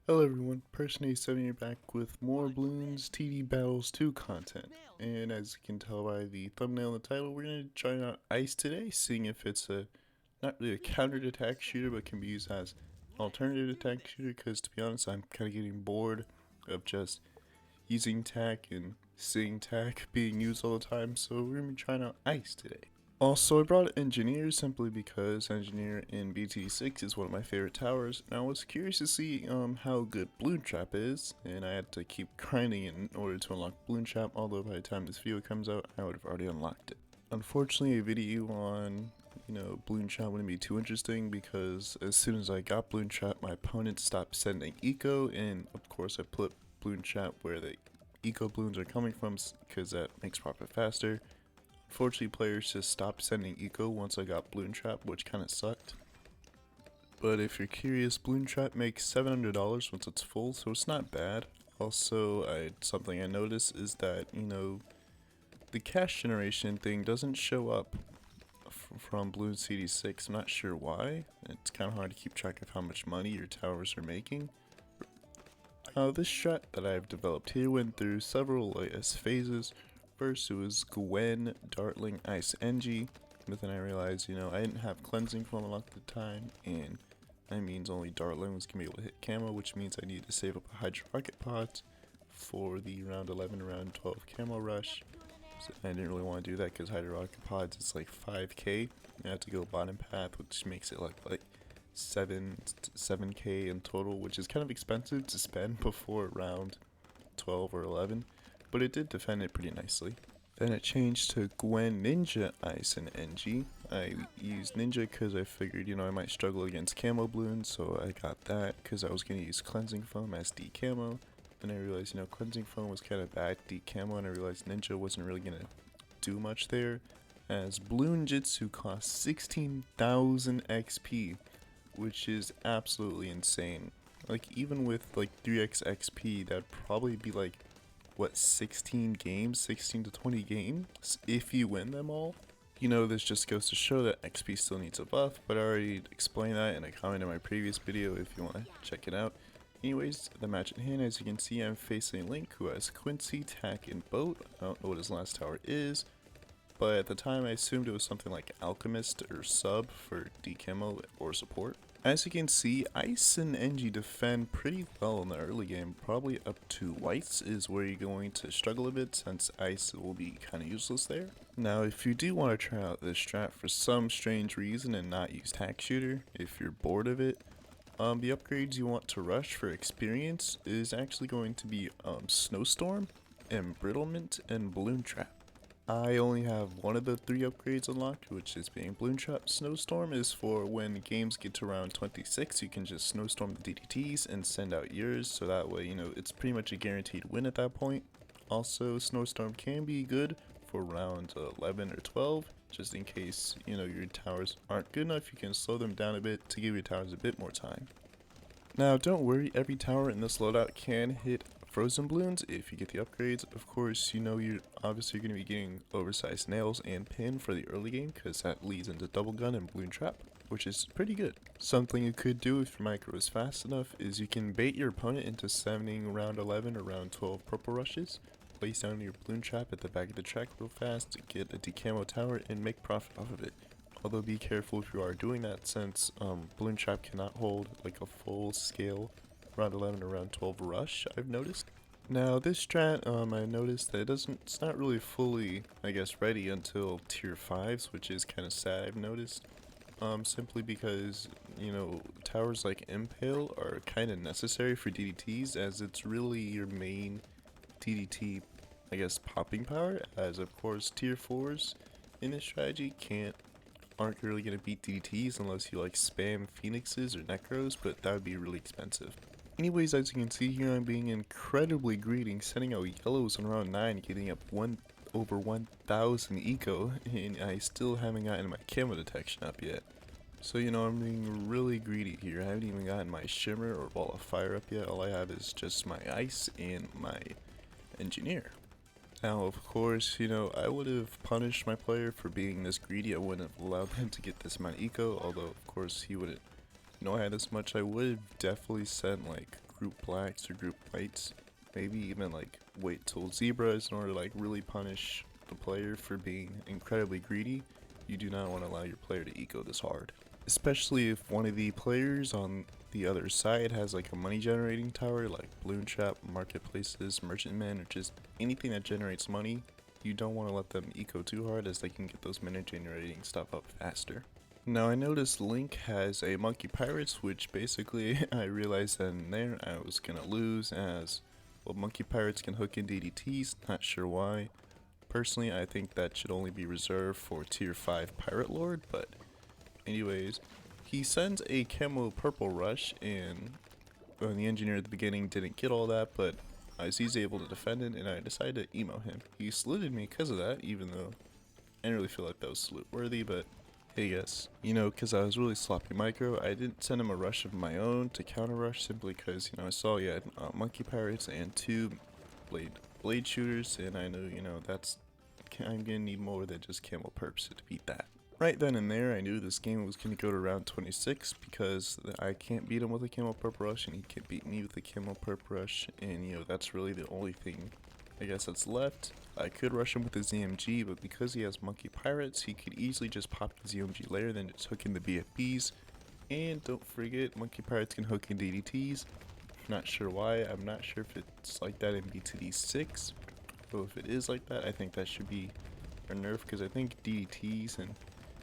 Hello everyone, Person A7 here back with more Bloons TD Battles 2 content. And as you can tell by the thumbnail and the title, we're going to try out Ice today, seeing if it's not really a countered attack shooter, but can be used as an alternative attack shooter, because to be honest, I'm kind of getting bored of just using tack and seeing tack being used all the time, so we're going to be trying out Ice today. Also, I brought Engineer simply because Engineer in BT6 is one of my favorite towers, and I was curious to see how good Bloon Trap is, and I had to keep grinding in order to unlock Bloon Trap, although by the time this video comes out, I would have already unlocked it. Unfortunately, a video on, Bloon Trap wouldn't be too interesting because as soon as I got Bloon Trap, my opponent stopped sending eco, and of course I put Bloon Trap where the eco bloons are coming from because that makes profit faster. Unfortunately, players just stopped sending eco once I got Bloon Trap, which kinda sucked. But if you're curious, Bloon Trap makes $700 once it's full, so it's not bad. Also, something I noticed is that, the cash generation thing doesn't show up from Bloons TD6. I'm not sure why. It's kinda hard to keep track of how much money your towers are making. This strat that I've developed here went through several phases. First it was Gwen, Dartling, Ice, NG, but then I realized, I didn't have cleansing foam unlocked at the time, and that means only Dartling was going to be able to hit camo, which means I needed to save up a Hydro Rocket Pods for the round 11 round 12 camo rush. So I didn't really want to do that because Hydro Rocket Pods is like 5k. I had to go bottom path, which makes it like 7k in total, which is kind of expensive to spend before round 12 or 11. But it did defend it pretty nicely. Then it changed to Gwen, Ninja, Ice, and NG. I used Ninja because I figured, I might struggle against camo bloons, so I got that because I was going to use cleansing foam as D camo. Then I realized, cleansing foam was kind of bad D camo, and I realized Ninja wasn't really going to do much there, as Bloon Jitsu costs 16,000 XP, which is absolutely insane. Like, even with like 3x XP, that'd probably be like, what, 16 games, 16 to 20 games if you win them all. This just goes to show that XP still needs a buff, but I already explained that in a comment in my previous video if you want to check it out. Anyways, the match at hand, as you can see, I'm facing Link, who has Quincy, Tack, and Boat. I don't know what his last tower is, but at the time I assumed it was something like Alchemist or Sub for decamo or support. As you can see, Ice and NG defend pretty well in the early game. Probably up to Whites is where you're going to struggle a bit, since Ice will be kind of useless there. Now, if you do want to try out this strat for some strange reason and not use Tack Shooter, if you're bored of it, the upgrades you want to rush for experience is actually going to be Snowstorm, Embrittlement, and Bloon Trap. I only have one of the 3 upgrades unlocked, which is being Bloon Trap. Snowstorm is for when games get to round 26, you can just Snowstorm the DDTS and send out yours, so that way, it's pretty much a guaranteed win at that point. Also, Snowstorm can be good for round 11 or 12, just in case, your towers aren't good enough, you can slow them down a bit to give your towers a bit more time. Now, don't worry, every tower in this loadout can hit frozen bloons if you get the upgrades. Of course, you're obviously going to be getting oversized nails and pin for the early game, because that leads into double gun and Bloon Trap, which is pretty good. Something you could do if your micro is fast enough is you can bait your opponent into sending round 11 or round 12 purple rushes, place down your Bloon Trap at the back of the track real fast, get a decamo tower, and make profit off of it. Although be careful if you are doing that, since Bloon Trap cannot hold like a full scale round 11 or round 12 rush, I've noticed. Now this strat, I noticed that it's not really fully, ready until tier 5s, which is kind of sad, I've noticed. Simply because, towers like Impale are kind of necessary for DDTs, as it's really your main DDT, popping power, as of course tier 4s in this strategy aren't really going to beat DDTs unless you spam Phoenixes or Necros, but that would be really expensive. Anyways, as you can see here, I'm being incredibly greedy, sending out yellows in round 9, getting up over 1000 eco, and I still haven't gotten my camo detection up yet. So, I'm being really greedy here. I haven't even gotten my shimmer or ball of fire up yet. All I have is just my ice and my engineer. Now, of course, I would have punished my player for being this greedy. I wouldn't have allowed them to get this amount of eco, although, of course, he wouldn't know I had this much. I would have definitely sent, group blacks or group whites. Maybe even like wait till zebras in order to like really punish the player for being incredibly greedy. You do not want to allow your player to eco this hard. Especially if one of the players on the other side has like a money generating tower like Bloon Trap, marketplaces, merchantmen, or just anything that generates money. You don't want to let them eco too hard as they can get those money generating stuff up faster. Now I noticed Link has a monkey pirates, which basically I realized that in there I was gonna lose as well. Monkey pirates can hook in DDTs, not sure why. Personally I think that should only be reserved for tier 5 pirate lord, but anyways, he sends a camo purple rush and the engineer at the beginning didn't get all that, but he's able to defend it and I decided to emo him. He saluted me because of that, even though I didn't really feel like that was salute worthy, but hey guess. You know, because I was really sloppy micro, I didn't send him a rush of my own to counter rush simply because, you know, I saw he had monkey pirates and 2 blade shooters, and I know, you know, I'm gonna need more than just camo perps to beat that. Right then and there, I knew this game was going to go to round 26 because I can't beat him with a camo perp rush and he can't beat me with a camo perp rush, and you know, that's really the only thing I guess that's left. I could rush him with the ZOMG, but because he has monkey pirates, he could easily just pop the ZOMG layer, then just hook in the BFBs. And don't forget, monkey pirates can hook in DDTs. Not sure why, I'm not sure if it's like that in BTD 6. But if it is like that, I think that should be a nerf, because I think DDTs and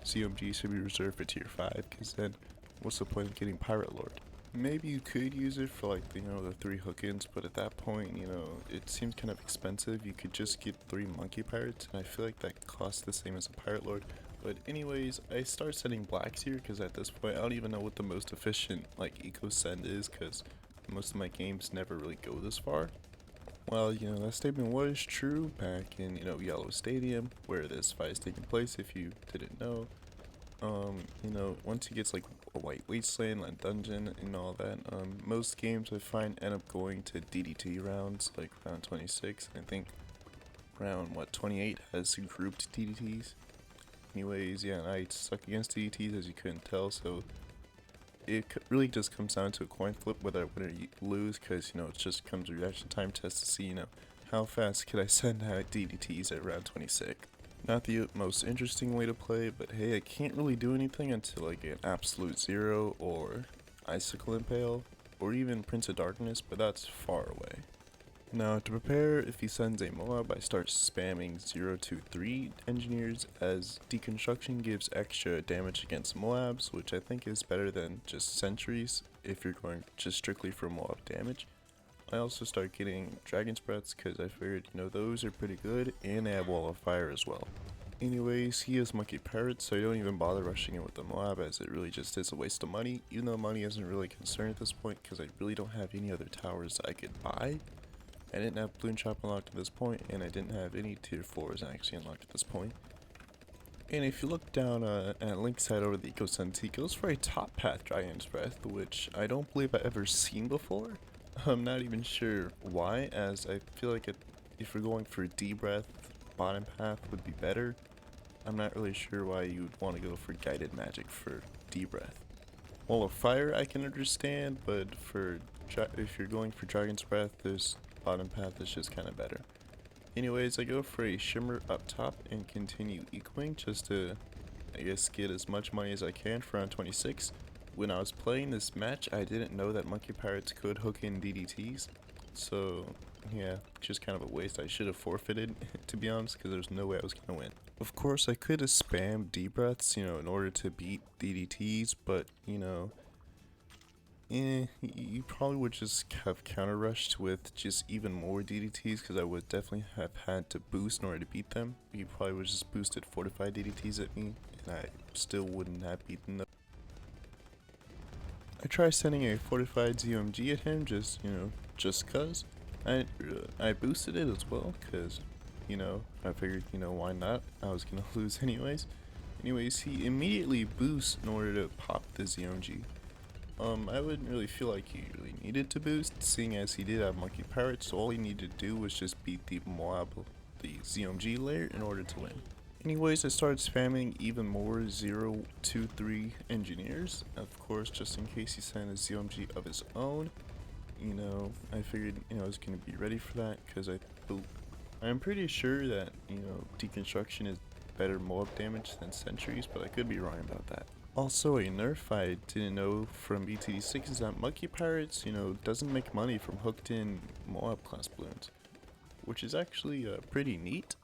ZOMG should be reserved for tier 5, because then what's the point of getting Pirate Lord? Maybe you could use it for like, you know, the 3 hook-ins, but at that point, you know, it seems kind of expensive. You could just get 3 monkey pirates, and I feel like that costs the same as a Pirate Lord. But anyways, I start sending blacks here, because at this point, I don't even know what the most efficient like eco send is, because most of my games never really go this far. Well, you know, that statement was true back in, you know, Yellow Stadium, where this fight is taking place, if you didn't know. You know, once he gets like a white wasteland, like dungeon and all that, most games I find end up going to DDT rounds, like round 26. I think round, 28 has grouped DDTs. Anyways, yeah, I suck against DDTs, as you couldn't tell, so it really just comes down to a coin flip whether I win or lose, because, you know, it just comes a reaction time test to see, you know, how fast could I send out DDTs at round 26. Not the most interesting way to play, but hey, I can't really do anything until I get Absolute Zero or Icicle Impale, or even Prince of Darkness, but that's far away. Now to prepare, if he sends a Moab, I start spamming 0-3 engineers, as deconstruction gives extra damage against Moabs, which I think is better than just sentries if you're going just strictly for Moab damage. I also start getting Dragon's Breaths because I figured, you know, those are pretty good, and they have Wall of Fire as well. Anyways, he has monkey pirates, so I don't even bother rushing it with the Moab, as it really just is a waste of money, even though money isn't really a concern at this point because I really don't have any other towers I could buy. I didn't have Bloon Trap unlocked at this point, and I didn't have any tier 4s actually unlocked at this point. And if you look down at Link's side over the Ecosens, he goes for a top path Dragon's Breath, which I don't believe I've ever seen before. I'm not even sure why, as I feel like if we're going for D breath, bottom path would be better. I'm not really sure why you would want to go for guided magic for D breath. Wall of Fire I can understand, but if you're going for Dragon's Breath, this bottom path is just kind of better. Anyways, I go for a shimmer up top and continue ecoing just to, I guess, get as much money as I can for round 26. When I was playing this match, I didn't know that monkey pirates could hook in DDTs, so yeah, just kind of a waste. I should have forfeited, to be honest, because there's no way I was gonna win. Of course, I could have spammed D breaths, you know, in order to beat DDTs, but you know, you probably would just have counter rushed with just even more DDTs, because I would definitely have had to boost in order to beat them. You probably would just boosted fortified DDTs at me, and I still wouldn't have beaten them. I tried sending a fortified ZOMG at him, just, you know, just cuz. I boosted it as well, cuz, you know, I figured, you know, why not? I was gonna lose anyways. Anyways, he immediately boosts in order to pop the ZOMG. I wouldn't really feel like he really needed to boost, seeing as he did have monkey pirates, so all he needed to do was just beat the Moab, the ZOMG layer, in order to win. Anyways, I started spamming even more 0-2-3 engineers, of course, just in case he sent a ZOMG of his own. You know, I figured, I was going to be ready for that because I'm pretty sure that, deconstruction is better mob damage than sentries, but I could be wrong about that. Also, a nerf I didn't know from BTD6 is that Monkey Pirates, doesn't make money from hooked in Moab class balloons, which is actually pretty neat.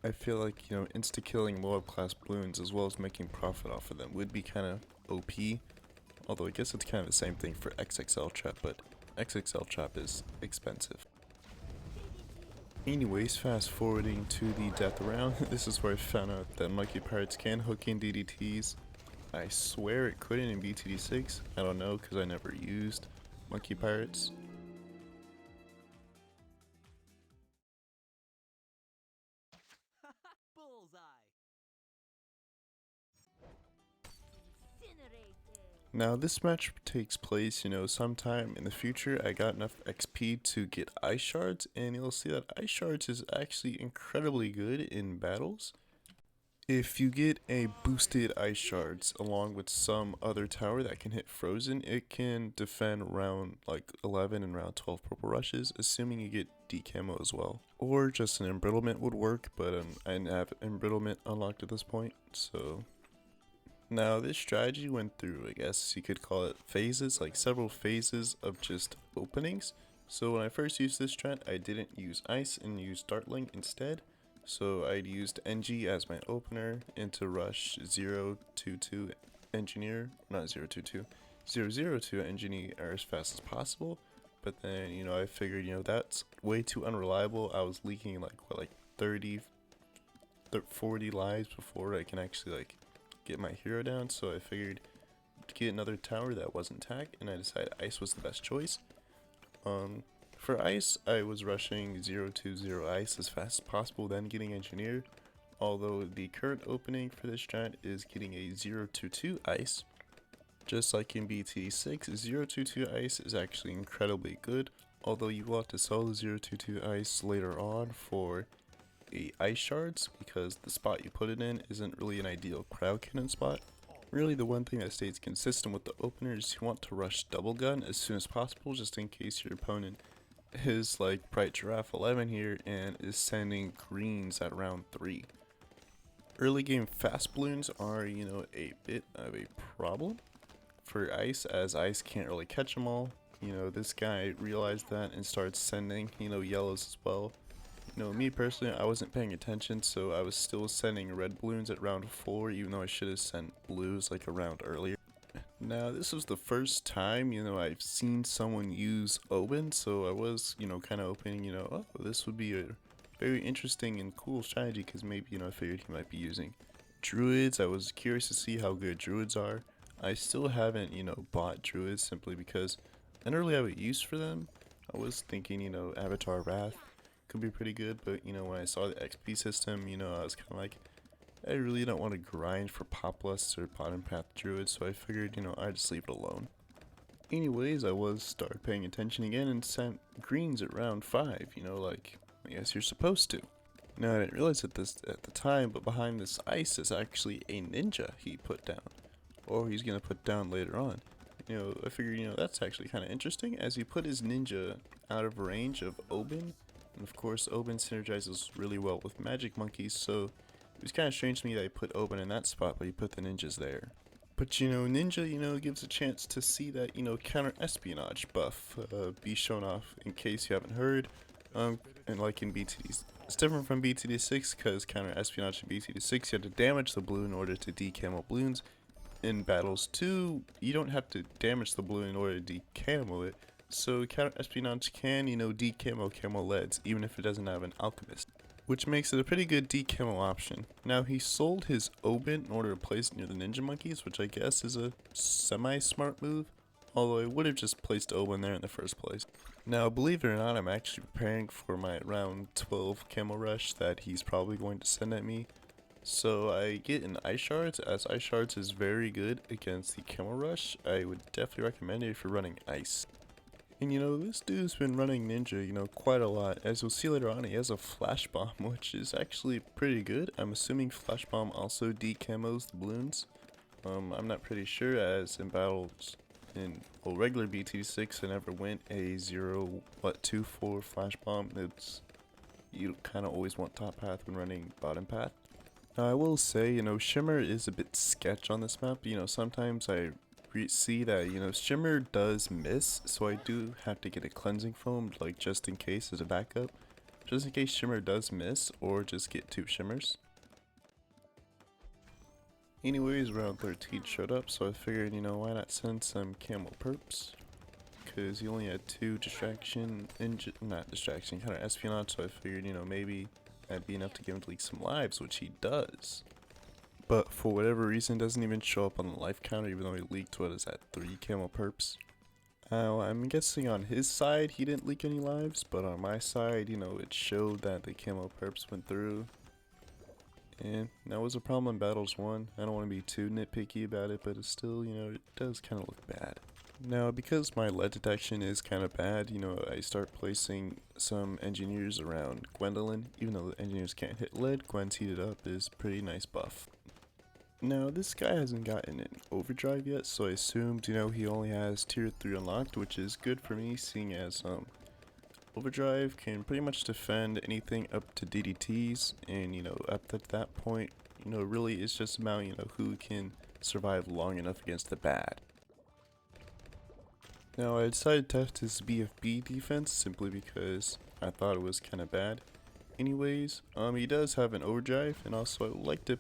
I feel like, insta-killing Moab class balloons as well as making profit off of them would be kind of OP, although I guess it's kind of the same thing for XXL trap, but XXL trap is expensive. Anyways, fast forwarding to the death round, this is where I found out that Monkey Pirates can hook in DDTs. I swear it couldn't in BTD6. I don't know because I never used Monkey Pirates. Now this match takes place, sometime in the future. I got enough XP to get ice shards, and you'll see that ice shards is actually incredibly good in battles. If you get a boosted ice shards along with some other tower that can hit frozen, it can defend round like 11 and round 12 purple rushes, assuming you get decamo as well. Or just an embrittlement would work, but I didn't have embrittlement unlocked at this point, so. Now this strategy went through, I guess you could call it phases, like several phases of just openings. So when I first used this strat, I didn't use ice and used dartling instead. So I'd used NG as my opener into rush 022 engineer, not 022, 002 engineer as fast as possible. But then, I figured, that's way too unreliable. I was leaking like 30, 40 lives before I can actually get my hero down. So I figured to get another tower that wasn't tack, and I decided ice was the best choice. For ice, I was rushing 020 ice as fast as possible, then getting engineer. Although the current opening for this strat is getting a 022 ice. Just like in BT6, 022 ice is actually incredibly good. Although you will have to sell the 022 ice later on for a ice shards, because the spot you put it in isn't really an ideal crowd cannon spot. Really, the one thing that stays consistent with the opener is you want to rush double gun as soon as possible, just in case your opponent is like Bright Giraffe 11 here and is sending greens at round 3. Early game fast balloons are, a bit of a problem for ice, as ice can't really catch them all. This guy realized that and started sending, yellows as well. Me personally, I wasn't paying attention, so I was still sending red balloons at round 4, even though I should have sent blues like a round earlier. Now, this was the first time, I've seen someone use Oben, so I was, kind of hoping, oh, this would be a very interesting and cool strategy, because maybe, I figured he might be using druids. I was curious to see how good druids are. I still haven't, bought druids simply because I don't really have a use for them. I was thinking, Avatar Wrath could be pretty good, but, when I saw the XP system, I was kind of like, I really don't want to grind for Poplusts or bottom path druids, so I figured, I'd just leave it alone. Anyways, I started paying attention again and sent greens at round 5, like I guess you're supposed to. Now I didn't realize at the time, but behind this ice is actually a ninja he put down, or he's gonna put down later on. I figured, that's actually kind of interesting, as he put his ninja out of range of Oben, and of course Oben synergizes really well with magic monkeys, so it was kind of strange to me that he put Oben in that spot, but he put the ninjas there. But Ninja, gives a chance to see that, counter espionage buff be shown off, in case you haven't heard. And like in BTD, it's different from BTD6, because counter espionage in BTD6, you had to damage the balloon in order to decamo balloons. In Battles 2, you don't have to damage the balloon in order to decamo it. So counter espionage can, decamo camo leads, even if it doesn't have an alchemist, which makes it a pretty good decamo option. Now he sold his Oben in order to place it near the ninja monkeys, which I guess is a semi-smart move, although I would have just placed Oben there in the first place. Now believe it or not, I'm actually preparing for my round 12 camo rush that he's probably going to send at me. So I get an ice shards, as ice shards is very good against the camo rush. I would definitely recommend it if you're running ice. And this dude's been running ninja, quite a lot. As you'll see later on, he has a flash bomb, which is actually pretty good. I'm assuming flash bomb also decamos the balloons. I'm not pretty sure, as in battles In regular BT6, I never went a 0.24 flash bomb. You kind of always want top path when running bottom path. Now I will say, Shimmer is a bit sketch on this map. Sometimes I see that, Shimmer does miss, so I do have to get a cleansing foam, like just in case as a backup. Just in case Shimmer does miss, or just get 2 Shimmers. Anyways, round 13 showed up, so I figured, why not send some camo perps? Because he only had 2 not distraction, kind of espionage, so I figured, maybe that'd be enough to give him to leak some lives, which he does. But for whatever reason, doesn't even show up on the life counter, even though he leaked, 3 camo perps. I'm guessing on his side, he didn't leak any lives, but on my side, it showed that the camo perps went through. And that was a problem in Battles 1. I don't want to be too nitpicky about it, but it's still, it does kind of look bad. Now, because my lead detection is kind of bad, I start placing some engineers around Gwendolyn. Even though the engineers can't hit lead, Gwen's heated up is pretty nice buff. Now, this guy hasn't gotten an overdrive yet, so I assumed, he only has tier 3 unlocked, which is good for me, seeing as, overdrive can pretty much defend anything up to DDTs, and, up to that point, really it's just about, who can survive long enough against the bad. Now, I decided to test his BFB defense simply because I thought it was kind of bad. Anyways, he does have an overdrive, and also I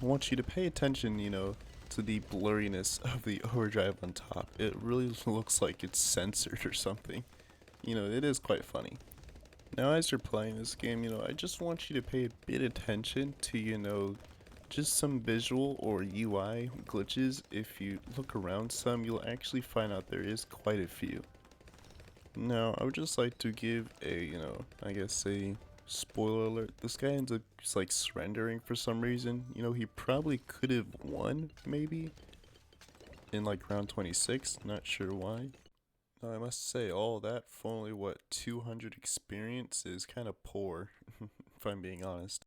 want you to pay attention, to the blurriness of the overdrive on top. It really looks like it's censored or something. It is quite funny. Now, as you're playing this game, I just want you to pay a bit attention to, just some visual or UI glitches. If you look around some, you'll actually find out there is quite a few. Now, I would just like to give a, I guess a spoiler alert. This guy ends up just like surrendering for some reason. He probably could have won, maybe, in like round 26, not sure why. Now, I must say, all that for only, 200 experience is kind of poor, if I'm being honest.